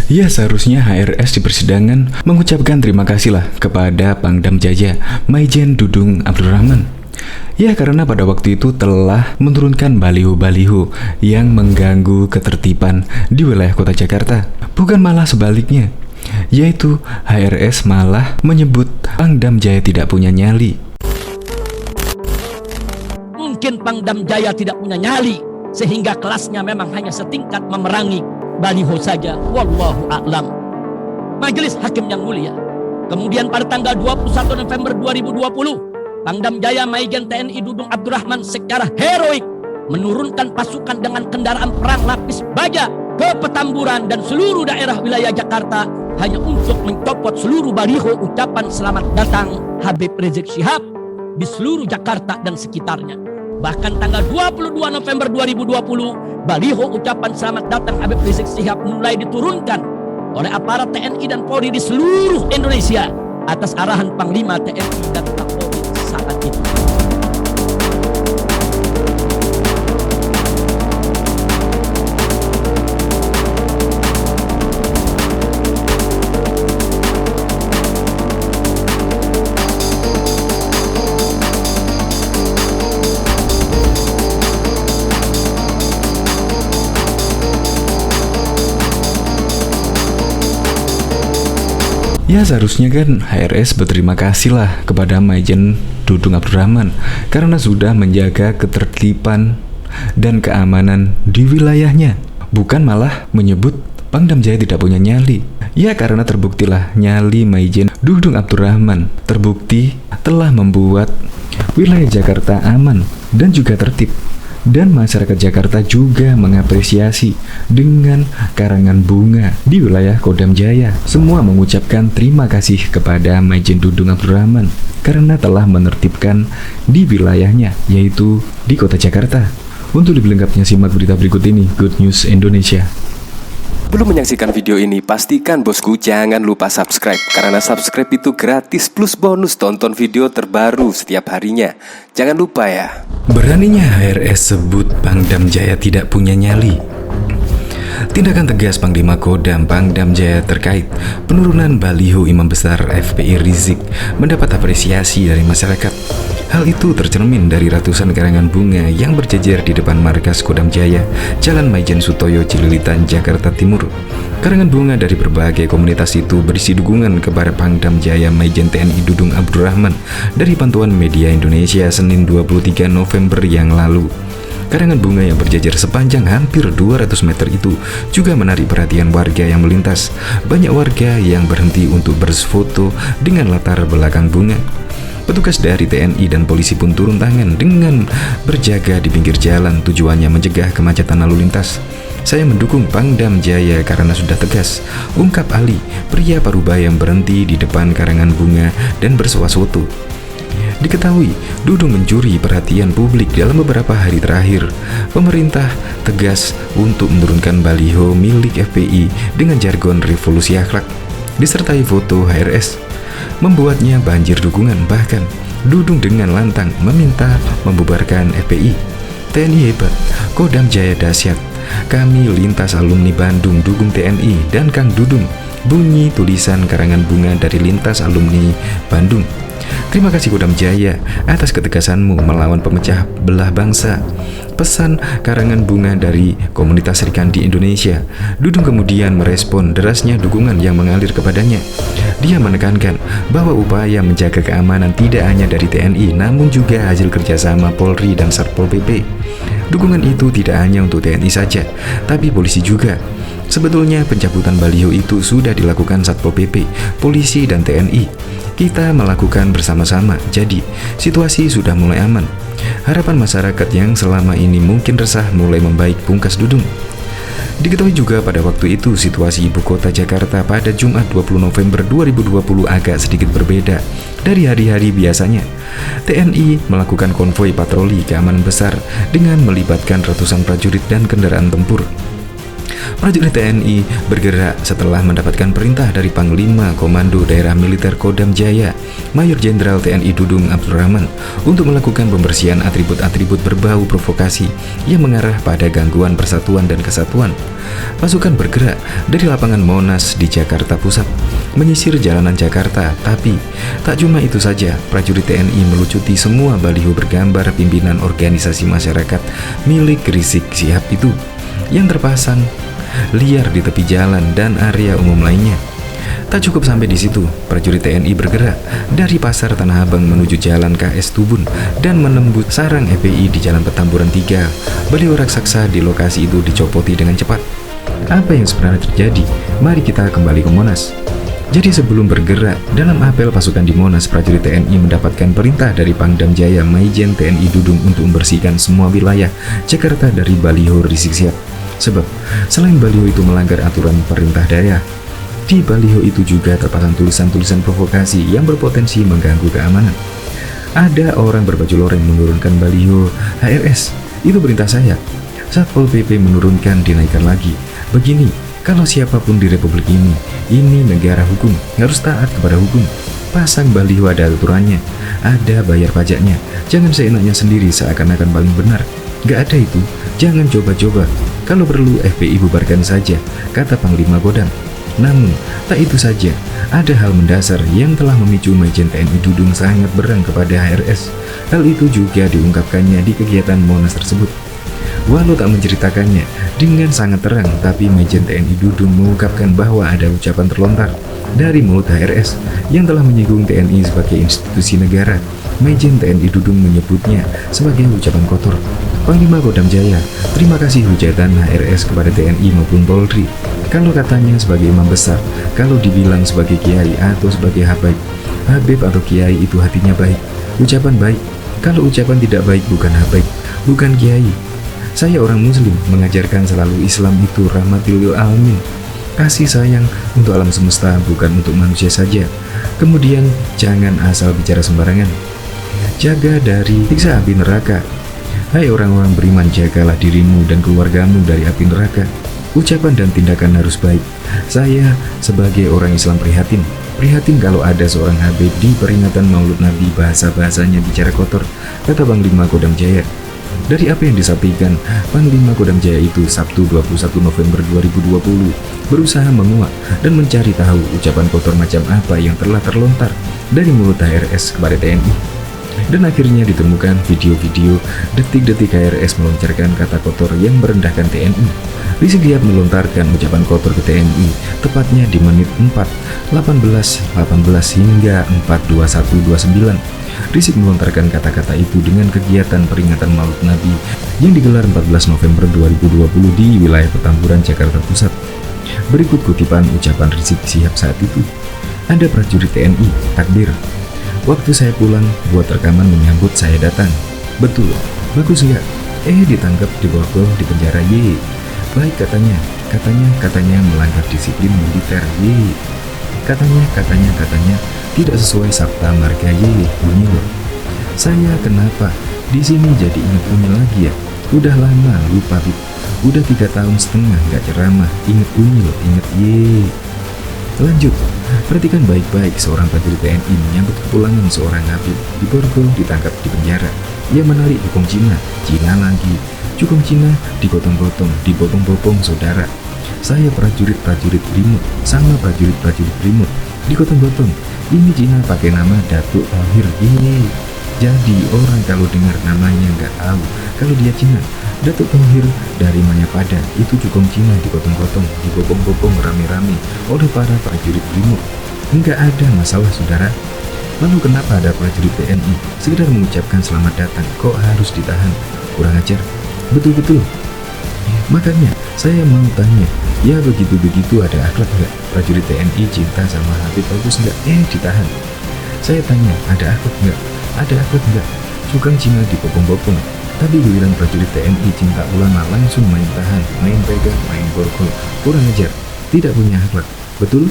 Ya, seharusnya HRS di persidangan mengucapkan terima kasih lah kepada Pangdam Jaya Maijen Dudung Abdurrahman. Ya, karena pada waktu itu telah menurunkan baliho-baliho yang mengganggu ketertiban di wilayah kota Jakarta. Bukan malah sebaliknya, yaitu HRS malah menyebut Pangdam Jaya tidak punya nyali. Mungkin Pangdam Jaya tidak punya nyali, sehingga kelasnya memang hanya setingkat memerangi baliho saja. Wallahu a'lam. Majelis Hakim yang mulia, kemudian pada tanggal 21 November 2020, Pangdam Jaya Maijen TNI Dudung Abdurrahman secara heroik menurunkan pasukan dengan kendaraan perang lapis baja ke Petamburan dan seluruh daerah wilayah Jakarta hanya untuk mencopot seluruh baliho ucapan selamat datang Habib Rizik Syihab di seluruh Jakarta dan sekitarnya. Bahkan tanggal 22 November 2020, baliho ucapan selamat datang Habib Rizik Syihab mulai diturunkan oleh aparat TNI dan Polri di seluruh Indonesia atas arahan Panglima TNI dan Kapolri saat itu. Ya, seharusnya kan HRS berterima kasih lah kepada Maijen Dudung Abdurrahman karena sudah menjaga ketertiban dan keamanan di wilayahnya. Bukan malah menyebut Pangdam Jaya tidak punya nyali. Ya, karena terbuktilah nyali Maijen Dudung Abdurrahman terbukti telah membuat wilayah Jakarta aman dan juga tertib. Dan masyarakat Jakarta juga mengapresiasi dengan karangan bunga di wilayah Kodam Jaya. Semua mengucapkan terima kasih kepada Maijen Dudung Abdurrahman karena telah menertibkan di wilayahnya, yaitu di kota Jakarta. Untuk lebih lengkapnya simak berita berikut ini, Good News Indonesia. Belum menyaksikan video ini, pastikan bosku jangan lupa subscribe. Karena subscribe itu gratis plus bonus tonton video terbaru setiap harinya. Jangan lupa ya. Beraninya HRS sebut Pangdam Jaya tidak punya nyali. Tindakan tegas Panglima Kodam Pangdam Jaya terkait penurunan baliho Imam Besar FPI Rizik mendapat apresiasi dari masyarakat. Hal itu tercermin dari ratusan karangan bunga yang berjejer di depan markas Kodam Jaya, Jalan Maijen Sutoyo, Cililitan, Jakarta Timur. Karangan bunga dari berbagai komunitas itu berisi dukungan kepada Pangdam Jaya Maijen TNI Dudung Abdurrahman dari pantauan media Indonesia Senin 23 November yang lalu. Karangan bunga yang berjajar sepanjang hampir 200 meter itu juga menarik perhatian warga yang melintas. Banyak warga yang berhenti untuk berfoto dengan latar belakang bunga. Petugas dari TNI dan polisi pun turun tangan dengan berjaga di pinggir jalan, tujuannya mencegah kemacetan lalu lintas. Saya mendukung Pangdam Jaya karena sudah tegas, ungkap Ali, pria Parubaya yang berhenti di depan karangan bunga dan bersuah foto. Diketahui, Dudung mencuri perhatian publik dalam beberapa hari terakhir. Pemerintah tegas untuk menurunkan baliho milik FPI dengan jargon revolusi akhlak, disertai foto HRS, membuatnya banjir dukungan. Bahkan, Dudung dengan lantang meminta membubarkan FPI. TNI hebat, Kodam Jaya dahsyat. Kami lintas alumni Bandung dukung TNI dan Kang Dudung. Bunyi tulisan karangan bunga dari lintas alumni Bandung. Terima kasih Kodam Jaya atas ketegasanmu melawan pemecah belah bangsa. Pesan karangan bunga dari komunitas Serikandi Indonesia. Dudung kemudian merespon derasnya dukungan yang mengalir kepadanya. Dia menekankan bahwa upaya menjaga keamanan tidak hanya dari TNI, namun juga hasil kerjasama Polri dan Satpol PP. Dukungan itu tidak hanya untuk TNI saja, tapi polisi juga. Sebetulnya pencabutan baliho itu sudah dilakukan Satpol PP, polisi, dan TNI. Kita melakukan bersama-sama, jadi situasi sudah mulai aman. Harapan masyarakat yang selama ini mungkin resah mulai membaik, pungkas Dudung. Diketahui juga pada waktu itu situasi ibu kota Jakarta pada Jumat 20 November 2020 agak sedikit berbeda dari hari-hari biasanya. TNI melakukan konvoi patroli keamanan besar dengan melibatkan ratusan prajurit dan kendaraan tempur. Prajurit TNI bergerak setelah mendapatkan perintah dari Panglima Komando Daerah Militer Kodam Jaya, Mayor Jenderal TNI Dudung Abdurrahman, untuk melakukan pembersihan atribut-atribut berbau provokasi yang mengarah pada gangguan persatuan dan kesatuan. Pasukan bergerak dari lapangan Monas di Jakarta Pusat, menyisir jalanan Jakarta. Tapi tak cuma itu saja, prajurit TNI melucuti semua baliho bergambar pimpinan organisasi masyarakat milik Rizik Syihab itu yang terpasang liar di tepi jalan dan area umum lainnya. Tak cukup sampai di situ, prajurit TNI bergerak dari Pasar Tanah Abang menuju Jalan KS Tubun dan menembus sarang FPI di Jalan Petamburan 3. Baliho raksasa di lokasi itu dicopoti dengan cepat. Apa yang sebenarnya terjadi? Mari kita kembali ke Monas. Jadi sebelum bergerak dalam apel pasukan di Monas, prajurit TNI mendapatkan perintah dari Pangdam Jaya Maijen TNI Dudung untuk membersihkan semua wilayah Jakarta dari baliho Rizik Syihab. Sebab selain baliho itu melanggar aturan perintah daerah, di baliho itu juga terpasang tulisan-tulisan provokasi yang berpotensi mengganggu keamanan. Ada orang berbaju loreng menurunkan baliho HRS. Itu perintah saya. Satpol PP menurunkan, dinaikkan lagi. Begini, kalau siapapun di republik ini negara hukum, harus taat kepada hukum. Pasang baliho ada aturannya, ada bayar pajaknya. Jangan seenaknya sendiri seakan-akan paling benar. Gak ada itu, jangan coba-coba. Kalau perlu FPI bubarkan saja, kata Panglima Kodam. Namun, tak itu saja, ada hal mendasar yang telah memicu Maijen TNI Dudung sangat berang kepada HRS. Hal itu juga diungkapkannya di kegiatan Monas tersebut. Walau tak menceritakannya dengan sangat terang, tapi Maijen TNI Dudung mengungkapkan bahwa ada ucapan terlontar dari mulut HRS yang telah menyinggung TNI sebagai institusi negara. Maijen TNI Dudung menyebutnya sebagai ucapan kotor. Panglima Kodam Jaya, terima kasih hujatan HRS kepada TNI maupun Polri. Kalau katanya sebagai imam besar, kalau dibilang sebagai kiai atau sebagai Habib atau kiai itu hatinya baik, ucapan baik. Kalau ucapan tidak baik bukan Habib, bukan kiai. Saya orang muslim, mengajarkan selalu Islam itu rahmatil lil alamin, kasih sayang untuk alam semesta, bukan untuk manusia saja. Kemudian jangan asal bicara sembarangan. Jaga dari siksa api neraka. Hai orang-orang beriman, jagalah dirimu dan keluargamu dari api neraka. Ucapan dan tindakan harus baik. Saya sebagai orang Islam prihatin kalau ada seorang Habib di peringatan Maulud Nabi bahasa-bahasanya bicara kotor, kata Panglima Kodam Jaya. Dari apa yang disampaikan, Panglima Kodam Jaya itu Sabtu 21 November 2020 berusaha menguak dan mencari tahu ucapan kotor macam apa yang telah terlontar dari mulut HRS kepada TNI. Dan akhirnya ditemukan video-video detik-detik HRS melontarkan kata kotor yang merendahkan TNI. Rizik Syihab melontarkan ucapan kotor ke TNI tepatnya di menit 4:18 hingga 4:21:29. Rizik melontarkan kata-kata itu dengan kegiatan peringatan Maulid Nabi yang digelar 14 November 2020 di wilayah Petamburan, Jakarta Pusat. Berikut kutipan ucapan Rizik Syihab saat itu. Ada prajurit TNI, takbir. Waktu saya pulang, buat rekaman menyambut saya datang. Betul, bagus enggak? Ditangkap, diborgol, di penjara, ye. Baik katanya melanggar disiplin militer, ye. Katanya, tidak sesuai sabta marga, ye, unyil. Saya kenapa? Di sini jadi ingat unyil lagi ya? Udah lama lupa, Bib. Udah 3 tahun setengah gak ceramah, inget unyil, inget, ye. Lanjut, perhatikan baik-baik seorang prajurit TNI menyambut kepulangan seorang Habib diborgol, ditangkap, di penjara. Ia menarik hukum Cina lagi. Cukong Cina digotong-gotong, dibopong-bopong saudara. Saya prajurit-prajurit Brimob sama prajurit-prajurit Brimob digotong-gotong. Ini Cina pakai nama Datuk Thohir. Jadi orang kalau dengar namanya nggak tahu kalau dia Cina. Datuk Thohir dari Mayapada itu Cukong Cina digotong-gotong, dibopong-bopong rame-rame oleh para prajurit Brimob. Nggak ada masalah saudara. Lalu kenapa ada prajurit TNI sekedar mengucapkan selamat datang kok harus ditahan? Kurang ajar. Betul-betul. Makanya saya mau tanya, ya begitu-begitu ada akhlak nggak? Prajurit TNI cinta sama Habib bagus nggak? Ditahan. Saya tanya, ada akhlak nggak? Ada akhlak nggak? Cukong Cina dibopong-bopong. Tapi giliran prajurit TNI cinta ulama langsung main tahan, main pegang, main borgol. Kurang ajar, tidak punya akhlak. Betul?